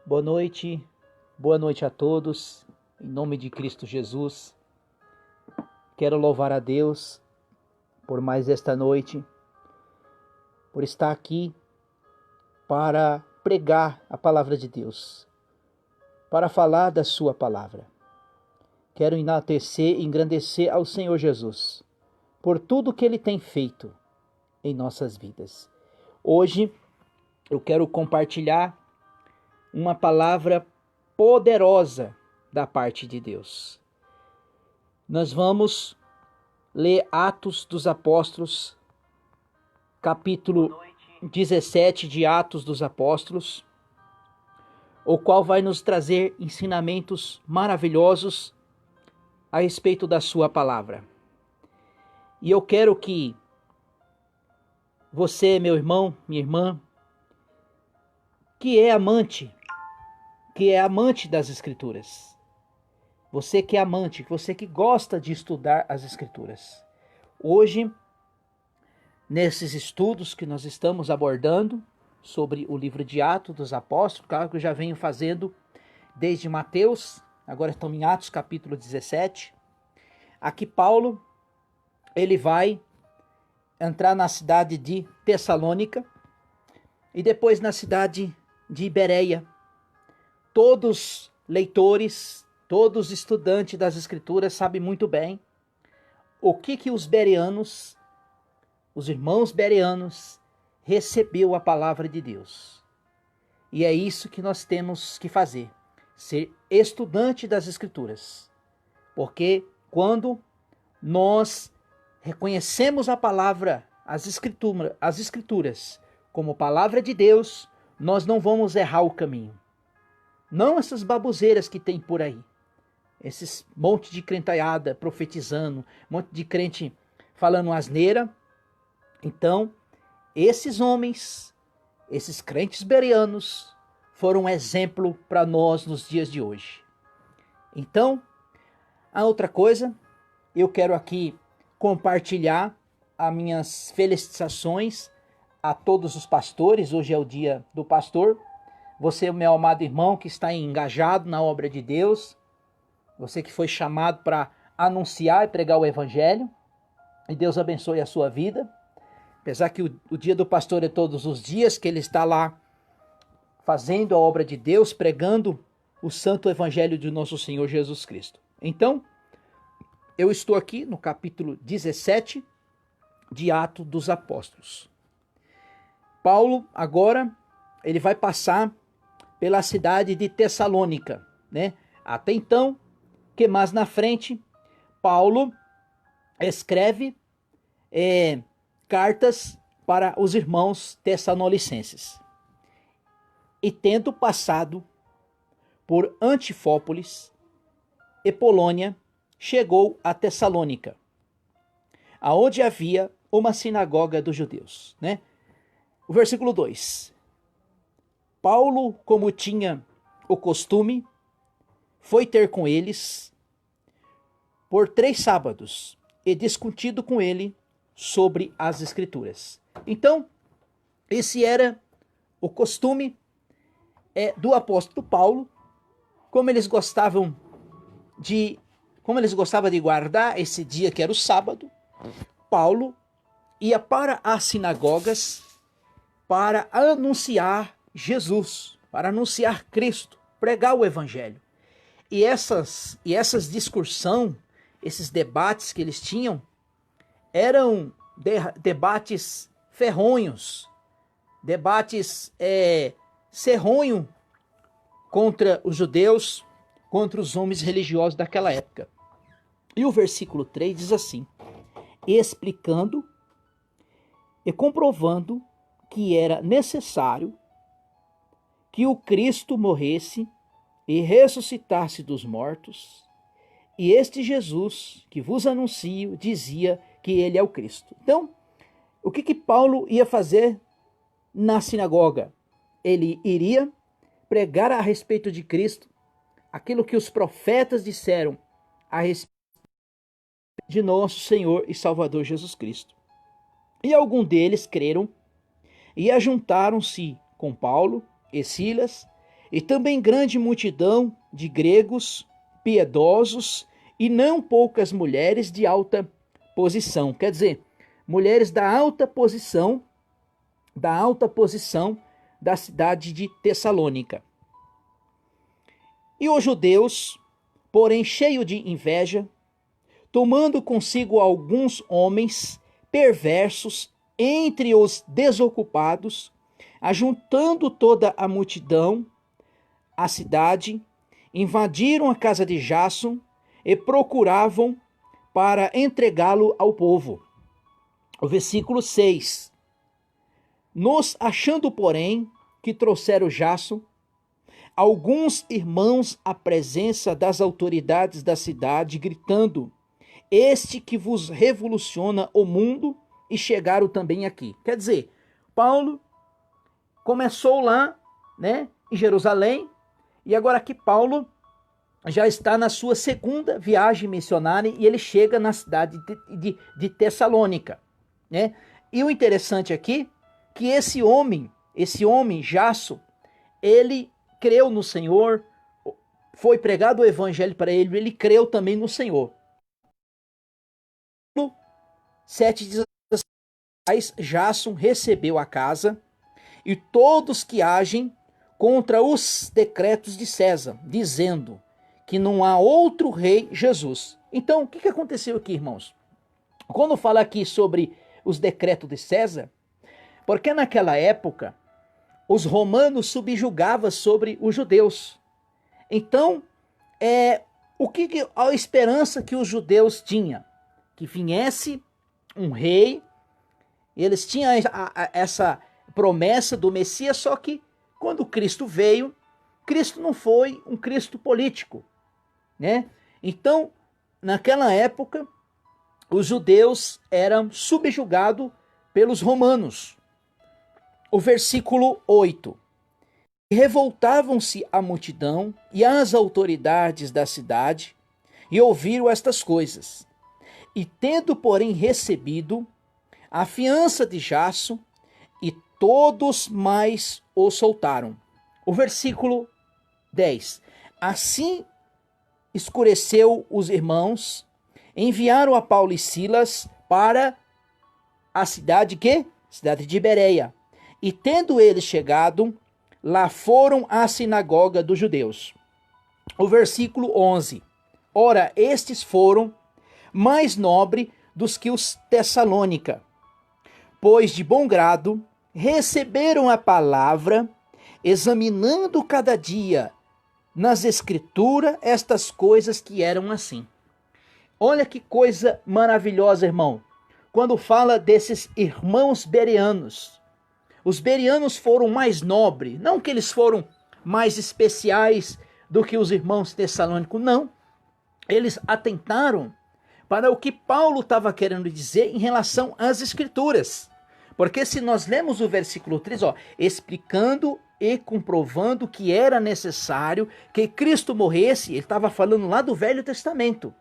Boa noite a todos, em nome de Cristo Jesus. Quero louvar a Deus por mais esta noite, por estar aqui para pregar a palavra de Deus, para falar da sua palavra. Quero enaltecer e engrandecer ao Senhor Jesus, por tudo que Ele tem feito em nossas vidas. Hoje eu quero compartilhar uma palavra poderosa da parte de Deus. Nós vamos ler Atos dos Apóstolos, capítulo 17 de Atos dos Apóstolos, o qual vai nos trazer ensinamentos maravilhosos a respeito da sua palavra. E eu quero que você, meu irmão, minha irmã, que é amante das Escrituras, você que é amante, você que gosta de estudar as Escrituras, hoje, nesses estudos que nós estamos abordando sobre o livro de Atos dos Apóstolos, claro que eu já venho fazendo desde Mateus, agora estamos em Atos capítulo 17, aqui Paulo, ele vai entrar na cidade de Tessalônica e depois na cidade de Bereia. Todos leitores, todos estudantes das Escrituras sabem muito bem o que os bereanos, os irmãos bereanos, recebeu a palavra de Deus. E é isso que nós temos que fazer, ser estudante das Escrituras. Porque quando nós reconhecemos a palavra, as escrituras, como palavra de Deus, nós não vamos errar o caminho. Não essas baboseiras que tem por aí. Esses monte de crentaiada profetizando, monte de crente falando asneira. Então, esses homens, esses crentes bereanos, foram um exemplo para nós nos dias de hoje. Então, a outra coisa, eu quero aqui compartilhar as minhas felicitações a todos os pastores. Hoje é o dia do pastor. Você, meu amado irmão, que está engajado na obra de Deus, você que foi chamado para anunciar e pregar o evangelho, e Deus abençoe a sua vida. Apesar que o dia do pastor é todos os dias, que ele está lá fazendo a obra de Deus, pregando o santo evangelho de nosso Senhor Jesus Cristo. Então, eu estou aqui no capítulo 17 de Atos dos Apóstolos. Paulo, agora, ele vai passar pela cidade de Tessalônica, né? Até então, que mais na frente, Paulo escreve cartas para os irmãos tessalonicenses. E tendo passado por Antifópolis e Polônia, chegou a Tessalônica, aonde havia uma sinagoga dos judeus, né? O versículo 2. Paulo, como tinha o costume, foi ter com eles por 3 sábados e discutido com ele sobre as Escrituras. Então, esse era o costume do apóstolo Paulo, como eles gostavam de guardar esse dia que era o sábado. Paulo ia para as sinagogas para anunciar Jesus, para anunciar Cristo, pregar o evangelho. E essas discussão, esses debates que eles tinham, eram debates ferronhos, debates serronho contra os judeus, contra os homens religiosos daquela época. E o versículo 3 diz assim: explicando e comprovando que era necessário que o Cristo morresse e ressuscitasse dos mortos, e este Jesus que vos anuncio dizia que ele é o Cristo. Então, o que Paulo ia fazer na sinagoga? Ele iria pregar a respeito de Cristo, aquilo que os profetas disseram a respeito de nosso Senhor e Salvador Jesus Cristo. E alguns deles creram e ajuntaram-se com Paulo e Silas e também grande multidão de gregos piedosos e não poucas mulheres de alta posição. Quer dizer, mulheres da alta posição da cidade de Tessalônica. E os judeus, porém cheio de inveja, tomando consigo alguns homens perversos entre os desocupados, ajuntando toda a multidão à cidade, invadiram a casa de Jasson e procuravam para entregá-lo ao povo. O versículo 6. Nos achando, porém, que trouxeram Jasson, alguns irmãos à presença das autoridades da cidade, gritando: este que vos revoluciona o mundo, e chegaram também aqui. Quer dizer, Paulo começou lá, né, em Jerusalém, e agora aqui Paulo já está na sua segunda viagem missionária e ele chega na cidade de Tessalônica, né? E o interessante aqui que esse homem Jasson, ele creu no Senhor, foi pregado o evangelho para ele, ele creu também no Senhor. 7 diz: Jasson recebeu a casa e todos que agem contra os decretos de César, dizendo que não há outro rei Jesus. Então, o que aconteceu aqui, irmãos? Quando fala aqui sobre os decretos de César, porque naquela época os romanos subjugavam sobre os judeus. Então, a esperança que os judeus tinham? Que viesse um rei. Eles tinham essa promessa do Messias, só que quando Cristo veio, Cristo não foi um Cristo político, né? Então, naquela época, os judeus eram subjugados pelos romanos. O versículo 8. Revoltavam-se a multidão e as autoridades da cidade e ouviram estas coisas. E tendo, porém, recebido a fiança de Jasson, e todos mais o soltaram. O versículo 10. Assim escureceu os irmãos, enviaram a Paulo e Silas para a cidade cidade de Bereia. E tendo eles chegado, lá foram à sinagoga dos judeus. O versículo 11. Ora, estes foram mais nobre dos que os Tessalônica, pois de bom grado receberam a palavra, examinando cada dia nas escrituras estas coisas que eram assim. Olha que coisa maravilhosa, irmão, quando fala desses irmãos bereanos. Os bereanos foram mais nobres, não que eles foram mais especiais do que os irmãos tessalônicos, não. Eles atentaram para o que Paulo estava querendo dizer em relação às escrituras. Porque se nós lemos o versículo 3, explicando e comprovando que era necessário que Cristo morresse, ele estava falando lá do Velho Testamento,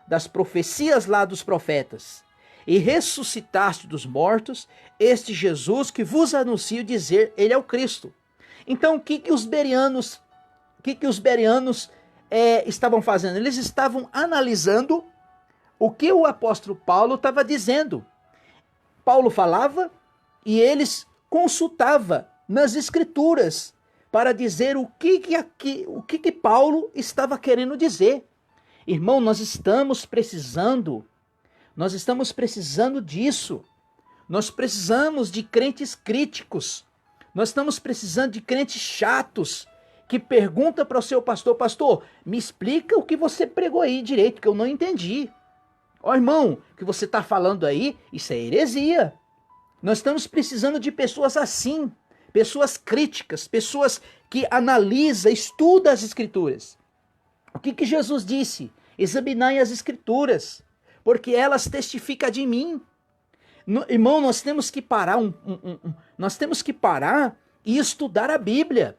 das profecias lá dos profetas. E ressuscitaste dos mortos este Jesus que vos anuncio dizer, ele é o Cristo. Então, o que os bereanos estavam fazendo? Eles estavam analisando o que o apóstolo Paulo estava dizendo. Paulo falava e eles consultavam nas escrituras para dizer o que Paulo estava querendo dizer. Irmão, nós estamos precisando disso. Nós precisamos de crentes críticos. Nós estamos precisando de crentes chatos que perguntam para o seu pastor: pastor, me explica o que você pregou aí direito, que eu não entendi. Irmão, o que você está falando aí, isso é heresia. Nós estamos precisando de pessoas assim, pessoas críticas, pessoas que analisam, estudam as escrituras. O que Jesus disse? Examinai as escrituras, porque elas testificam de mim. Irmão, nós temos que parar e estudar a Bíblia.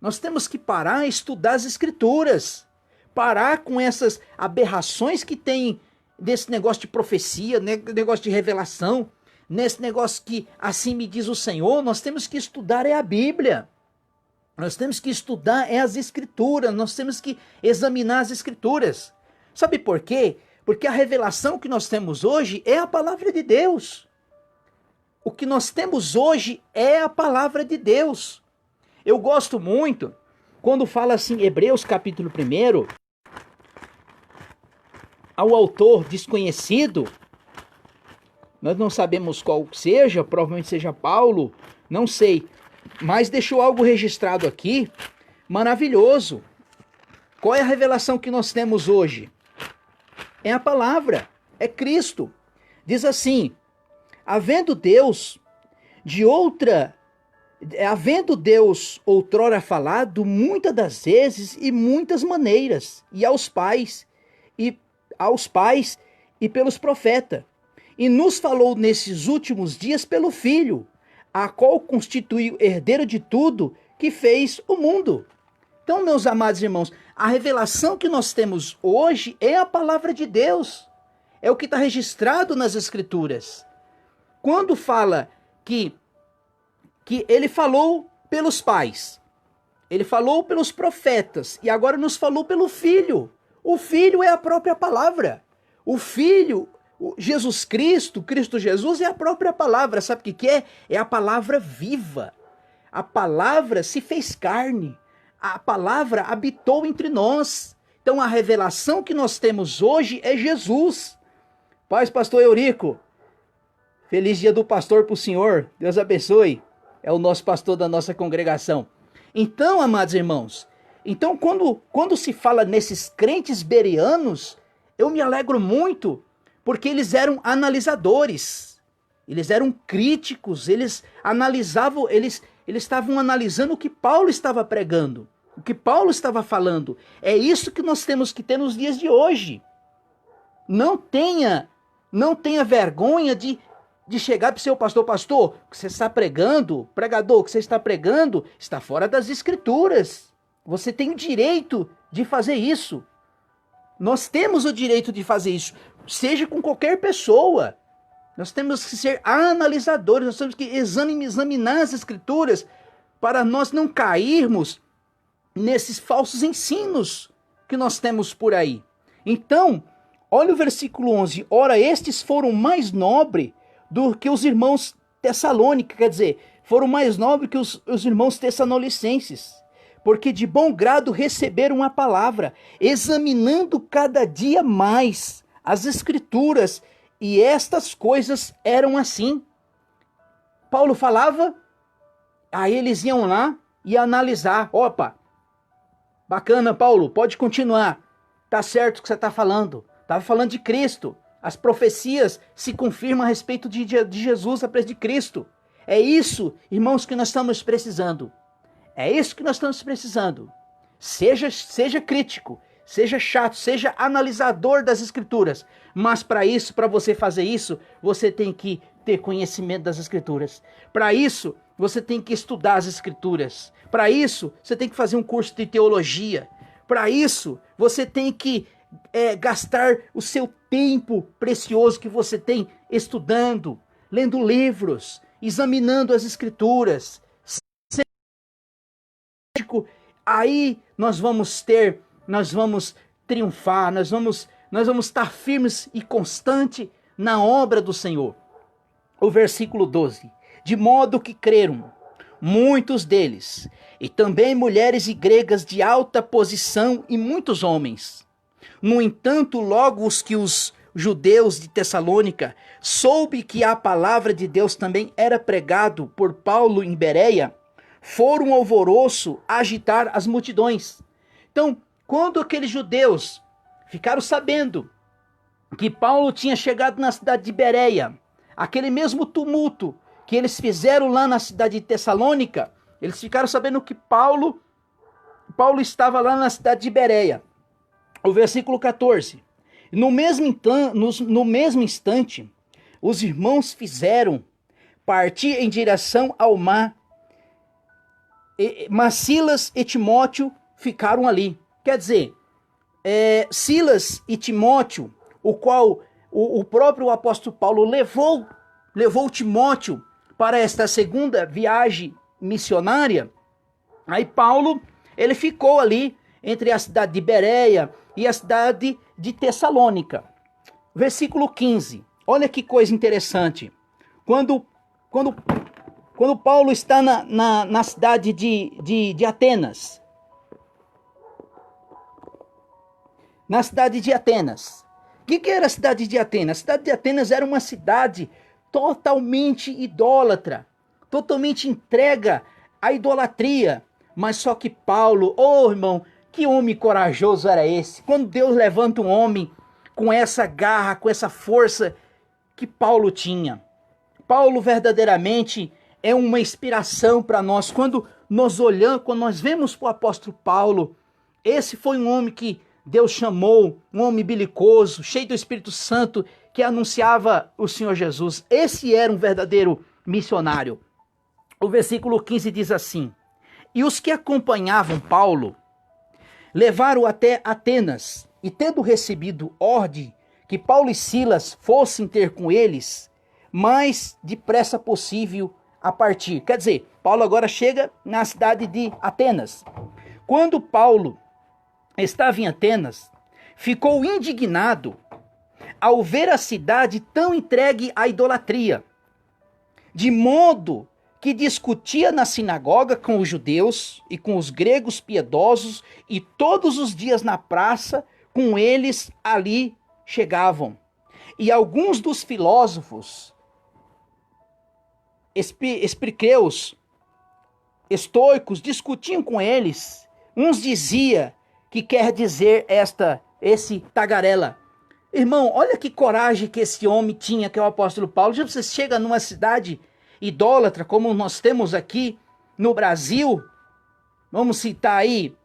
Nós temos que parar e estudar as escrituras. Parar com essas aberrações que tem desse negócio de profecia, negócio de revelação, nesse negócio que assim me diz o Senhor. Nós temos que estudar a Bíblia. Nós temos que estudar as Escrituras, nós temos que examinar as Escrituras. Sabe por quê? Porque a revelação que nós temos hoje é a palavra de Deus. O que nós temos hoje é a palavra de Deus. Eu gosto muito quando fala assim, Hebreus capítulo 1, ao autor desconhecido, nós não sabemos qual seja, provavelmente seja Paulo, não sei, mas deixou algo registrado aqui, maravilhoso. Qual é a revelação que nós temos hoje? É a palavra, é Cristo. Diz assim, havendo Deus outrora falado muitas das vezes e muitas maneiras, e aos pais e pelos profetas, e nos falou nesses últimos dias pelo Filho, a qual constituiu herdeiro de tudo, que fez o mundo. Então, meus amados irmãos, a revelação que nós temos hoje é a palavra de Deus. É o que está registrado nas Escrituras. Quando fala que ele falou pelos pais, ele falou pelos profetas, e agora nos falou pelo Filho. O Filho é a própria palavra. O Filho, Jesus Cristo, Cristo Jesus é a própria palavra. Sabe o que é? É a palavra viva. A palavra se fez carne. A palavra habitou entre nós. Então a revelação que nós temos hoje é Jesus. Paz, pastor Eurico. Feliz dia do pastor para o senhor. Deus abençoe. É o nosso pastor da nossa congregação. Então, amados irmãos, quando se fala nesses crentes bereanos, eu me alegro muito, porque eles eram analisadores, eles eram críticos, eles analisavam, eles estavam analisando o que Paulo estava pregando, o que Paulo estava falando. É isso que nós temos que ter nos dias de hoje. Não tenha vergonha de chegar para o seu pastor, o que você está pregando, pregador, o que você está pregando, está fora das Escrituras. Você tem o direito de fazer isso. Nós temos o direito de fazer isso, seja com qualquer pessoa. Nós temos que ser analisadores, nós temos que examinar as Escrituras para nós não cairmos nesses falsos ensinos que nós temos por aí. Então, olha o versículo 11. Ora, estes foram mais nobres do que os irmãos tessalônicos, quer dizer, foram mais nobres que os irmãos tessalonicenses, porque de bom grado receberam a palavra, examinando cada dia mais as Escrituras, e estas coisas eram assim. Paulo falava, aí eles iam lá e analisar. Opa, bacana, Paulo, pode continuar. Tá certo o que você está falando. Estava falando de Cristo. As profecias se confirmam a respeito de Jesus, a preço de Cristo. É isso, irmãos, que nós estamos precisando. É isso que nós estamos precisando. Seja crítico, seja chato, seja analisador das Escrituras. Mas para isso, para você fazer isso, você tem que ter conhecimento das Escrituras. Para isso, você tem que estudar as Escrituras. Para isso, você tem que fazer um curso de teologia. Para isso, você tem que gastar o seu tempo precioso que você tem estudando, lendo livros, examinando as Escrituras. Aí nós vamos triunfar, nós vamos estar firmes e constantes na obra do Senhor. O versículo 12. De modo que creram muitos deles, e também mulheres e gregas de alta posição e muitos homens. No entanto, logo os judeus de Tessalônica soube que a palavra de Deus também era pregado por Paulo em Bereia, foram um alvoroço agitar as multidões. Então, quando aqueles judeus ficaram sabendo que Paulo tinha chegado na cidade de Bereia, aquele mesmo tumulto que eles fizeram lá na cidade de Tessalônica, eles ficaram sabendo que Paulo estava lá na cidade de Bereia. O versículo 14. No mesmo instante, os irmãos fizeram partir em direção ao mar, mas Silas e Timóteo ficaram ali. Quer dizer, Silas e Timóteo, o qual o próprio apóstolo Paulo levou Timóteo para esta segunda viagem missionária, Aí Paulo, ele ficou ali entre a cidade de Bereia e a cidade de Tessalônica. Versículo 15. Olha que coisa interessante. Quando Paulo está na cidade de Atenas. Na cidade de Atenas. O que era a cidade de Atenas? A cidade de Atenas era uma cidade totalmente idólatra, totalmente entrega à idolatria. Mas só que Paulo, irmão, que homem corajoso era esse? Quando Deus levanta um homem com essa garra, com essa força que Paulo tinha. Paulo verdadeiramente é uma inspiração para nós. Quando nós olhamos, quando nós vemos o apóstolo Paulo, esse foi um homem que Deus chamou, um homem belicoso, cheio do Espírito Santo, que anunciava o Senhor Jesus. Esse era um verdadeiro missionário. O versículo 15 diz assim: e os que acompanhavam Paulo levaram até Atenas, e tendo recebido ordem que Paulo e Silas fossem ter com eles, mais depressa possível a partir. Quer dizer, Paulo agora chega na cidade de Atenas. Quando Paulo estava em Atenas, ficou indignado ao ver a cidade tão entregue à idolatria, de modo que discutia na sinagoga com os judeus e com os gregos piedosos, e todos os dias na praça com eles ali chegavam. E alguns dos filósofos espiqueus, estoicos, discutiam com eles. Uns diziam que quer dizer esse tagarela. Irmão, olha que coragem que esse homem tinha, que é o apóstolo Paulo. Já você chega numa cidade idólatra, como nós temos aqui no Brasil, vamos citar aí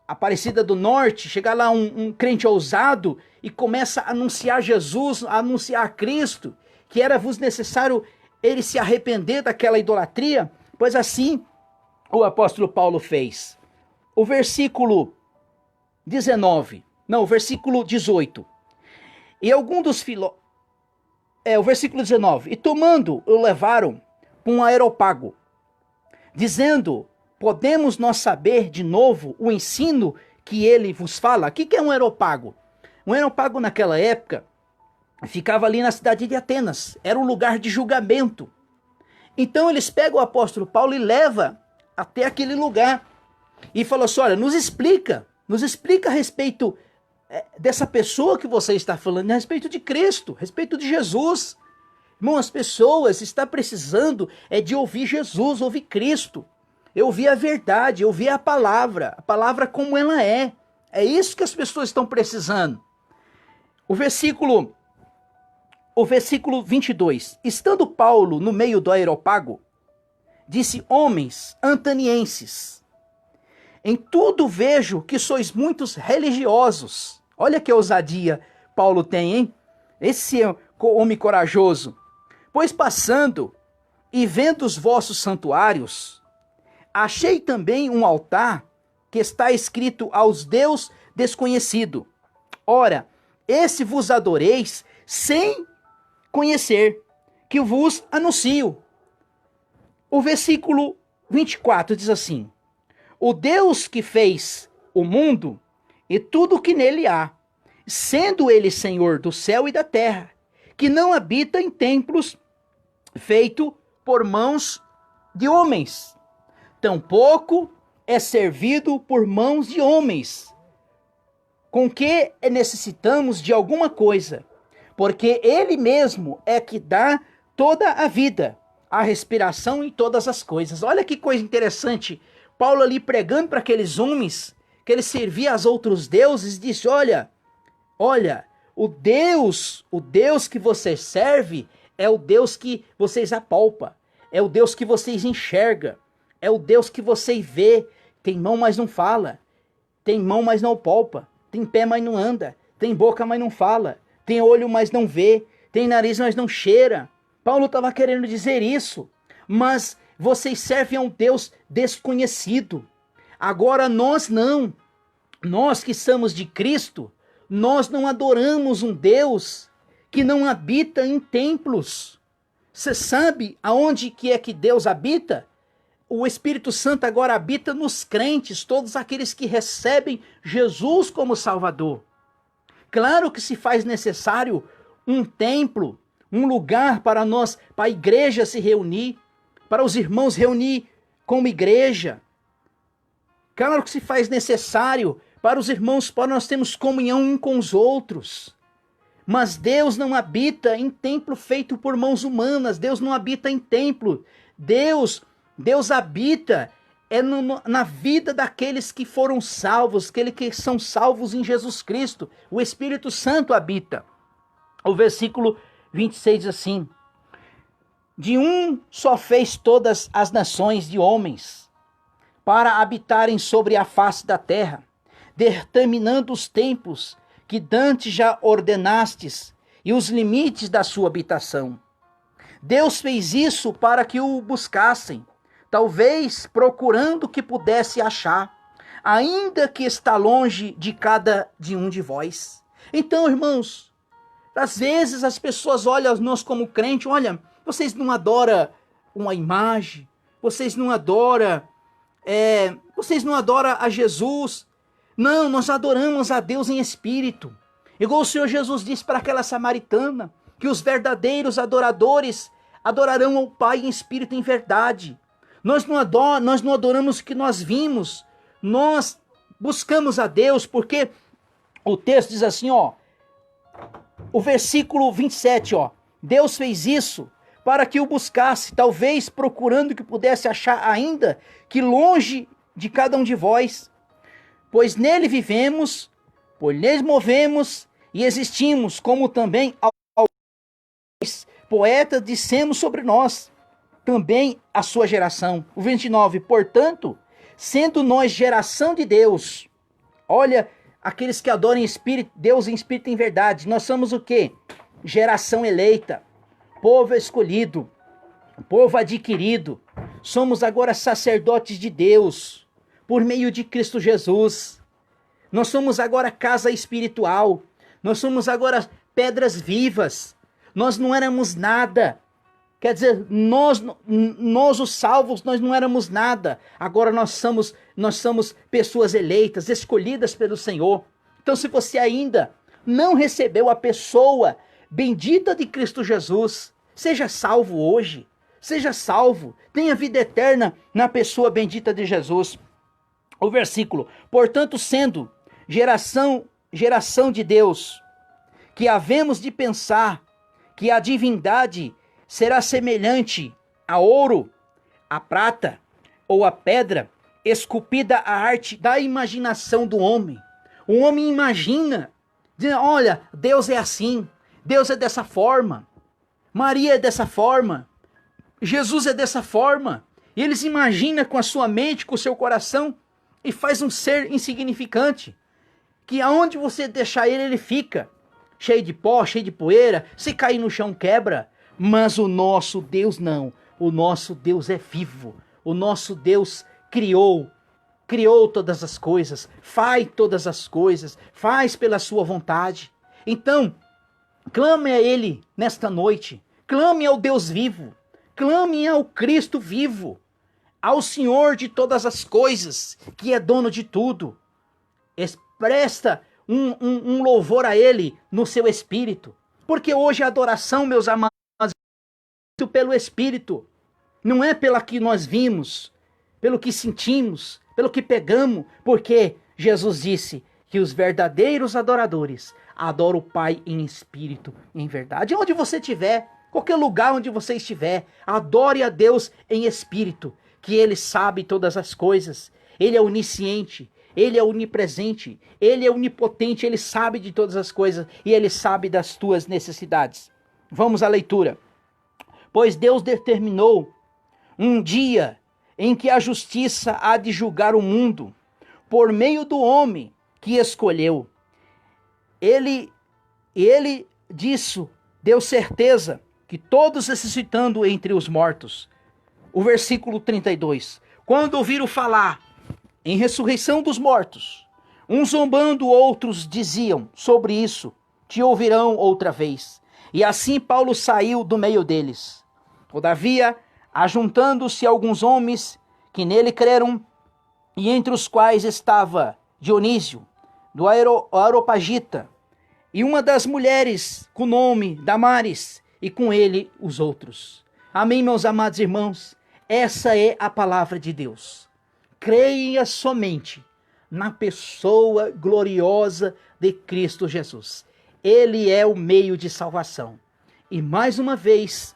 Aparecida do Norte, chega lá um crente ousado e começa a anunciar Jesus, a anunciar Cristo, que era-vos necessário ele se arrepender daquela idolatria. Pois assim o apóstolo Paulo fez. O versículo 18. E algum dos o versículo 19. E tomando, o levaram para um aerópago, dizendo: podemos nós saber de novo o ensino que ele vos fala? O que é um aerópago? Um aerópago naquela época ficava ali na cidade de Atenas. Era um lugar de julgamento. Então eles pegam o apóstolo Paulo e levam até aquele lugar. E falam assim: olha, nos explica a respeito dessa pessoa que você está falando, a respeito de Cristo, a respeito de Jesus. Irmão, as pessoas estão precisando de ouvir Jesus, ouvir Cristo. Ouvir a verdade, ouvir a palavra como ela é. É isso que as pessoas estão precisando. O versículo 22. Estando Paulo no meio do aerópago, disse: homens antanienses, em tudo vejo que sois muitos religiosos. Olha que ousadia Paulo tem, hein? Esse é homem corajoso. Pois passando e vendo os vossos santuários, achei também um altar que está escrito aos Deus desconhecido. Ora, esse vos adoreis sem conhecer, que vos anuncio. O versículo 24 diz assim: o Deus que fez o mundo e tudo o que nele há, sendo ele Senhor do céu e da terra, que não habita em templos feitos por mãos de homens, tampouco é servido por mãos de homens, com que necessitamos de alguma coisa, porque ele mesmo é que dá toda a vida, a respiração e todas as coisas. Olha que coisa interessante. Paulo ali pregando para aqueles homens que ele servia aos outros deuses, disse: olha, o Deus que você serve é o Deus que vocês apalpam, é o Deus que vocês enxergam, é o Deus que vocês vê. Tem mão, mas não fala, tem mão, mas não palpa, tem pé, mas não anda, tem boca, mas não fala, tem olho, mas não vê, tem nariz, mas não cheira. Paulo estava querendo dizer isso, mas vocês servem a um Deus desconhecido. Agora nós não. Nós que somos de Cristo, nós não adoramos um Deus que não habita em templos. Você sabe aonde que é que Deus habita? o Espírito Santo agora habita nos crentes, todos aqueles que recebem Jesus como Salvador. Claro que se faz necessário um templo, um lugar para nós, para a igreja se reunir, para os irmãos reunir como igreja. Claro que se faz necessário para os irmãos, para nós termos comunhão uns com os outros. Mas Deus não habita em templo feito por mãos humanas. Deus não habita em templo. Deus habita na vida daqueles que foram salvos, aqueles que são salvos em Jesus Cristo. O Espírito Santo habita. O versículo 26 diz assim: de um só fez todas as nações de homens, para habitarem sobre a face da terra, determinando os tempos que dantes já ordenastes e os limites da sua habitação. Deus fez isso para que o buscassem, talvez procurando que pudesse achar, ainda que está longe de cada de um de vós. Então, irmãos, às vezes as pessoas olham nós como crente, olha, vocês não adoram uma imagem, vocês não adoram a Jesus. Não, nós adoramos a Deus em espírito. Igual o Senhor Jesus disse para aquela samaritana, que os verdadeiros adoradores adorarão ao Pai em espírito e em verdade. Nós não adoramos o que nós vimos, nós buscamos a Deus, porque o texto diz assim, o versículo 27, Deus fez isso para que o buscasse, talvez procurando que pudesse achar ainda que longe de cada um de vós. Pois nele vivemos, pois nele movemos e existimos, como também alguns poetas dissemos sobre nós, também a sua geração. O 29, portanto, sendo nós geração de Deus, olha, aqueles que adoram Deus em espírito e em verdade, nós somos o quê? Geração eleita, povo escolhido, povo adquirido, somos agora sacerdotes de Deus, por meio de Cristo Jesus. Nós somos agora casa espiritual. Nós somos agora pedras vivas. Nós não éramos nada. Quer dizer, nós os salvos, nós não éramos nada. Agora nós somos pessoas eleitas, escolhidas pelo Senhor. Então, se você ainda não recebeu a pessoa bendita de Cristo Jesus, seja salvo hoje. Seja salvo. Tenha vida eterna na pessoa bendita de Jesus. O versículo, portanto, sendo geração de Deus, que havemos de pensar que a divindade será semelhante a ouro, a prata ou a pedra, esculpida a arte da imaginação do homem. O homem imagina, dizendo, olha, Deus é assim, Deus é dessa forma, Maria é dessa forma, Jesus é dessa forma. E eles imaginam com a sua mente, com o seu coração, e faz um ser insignificante, que aonde você deixar ele fica, cheio de pó, cheio de poeira, se cair no chão quebra. Mas o nosso Deus não, o nosso Deus é vivo, o nosso Deus criou todas as coisas, faz todas as coisas, faz pela sua vontade. Então, clame a Ele nesta noite, clame ao Deus vivo, clame ao Cristo vivo, ao Senhor de todas as coisas, que é dono de tudo. Presta um louvor a Ele no seu espírito. Porque hoje a adoração, meus amados, é pelo Espírito. Não é pela que nós vimos, pelo que sentimos, pelo que pegamos. Porque Jesus disse que os verdadeiros adoradores adoram o Pai em espírito e em verdade. Onde você estiver, qualquer lugar onde você estiver, adore a Deus em espírito, que Ele sabe todas as coisas. Ele é onisciente, Ele é onipresente, Ele é onipotente, Ele sabe de todas as coisas e Ele sabe das tuas necessidades. Vamos à leitura. Pois Deus determinou um dia em que a justiça há de julgar o mundo, por meio do homem que escolheu. Ele disso deu certeza que todos ressuscitando entre os mortos. O versículo 32. Quando ouviram falar em ressurreição dos mortos, uns zombando, outros diziam sobre isso, te ouvirão outra vez. E assim Paulo saiu do meio deles. Todavia, ajuntando-se alguns homens que nele creram, e entre os quais estava Dionísio, do Areopagita, e uma das mulheres com nome Damaris, e com ele os outros. Amém, meus amados irmãos? Essa é a palavra de Deus. Creia somente na pessoa gloriosa de Cristo Jesus. Ele é o meio de salvação. E mais uma vez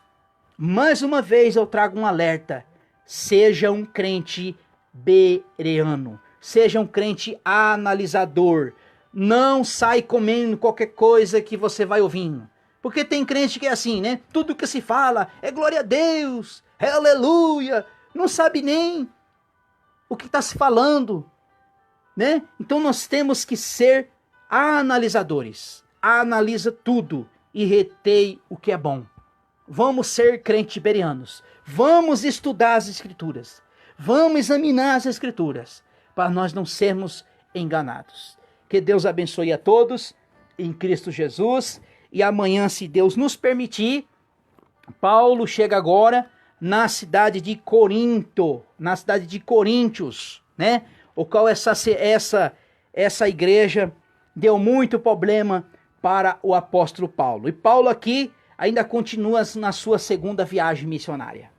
eu trago um alerta. Seja um crente bereano. Seja um crente analisador. Não sai comendo qualquer coisa que você vai ouvindo. Porque tem crente que é assim, né? Tudo que se fala é glória a Deus, é aleluia. Não sabe nem o que está se falando, né? Então nós temos que ser analisadores. Analisa tudo e retei o que é bom. Vamos ser crentes bereanos. Vamos estudar as Escrituras. Vamos examinar as Escrituras para nós não sermos enganados. Que Deus abençoe a todos em Cristo Jesus. E amanhã, se Deus nos permitir, Paulo chega agora na cidade de Corinto, na cidade de Coríntios, né? O qual essa igreja deu muito problema para o apóstolo Paulo. E Paulo aqui ainda continua na sua segunda viagem missionária.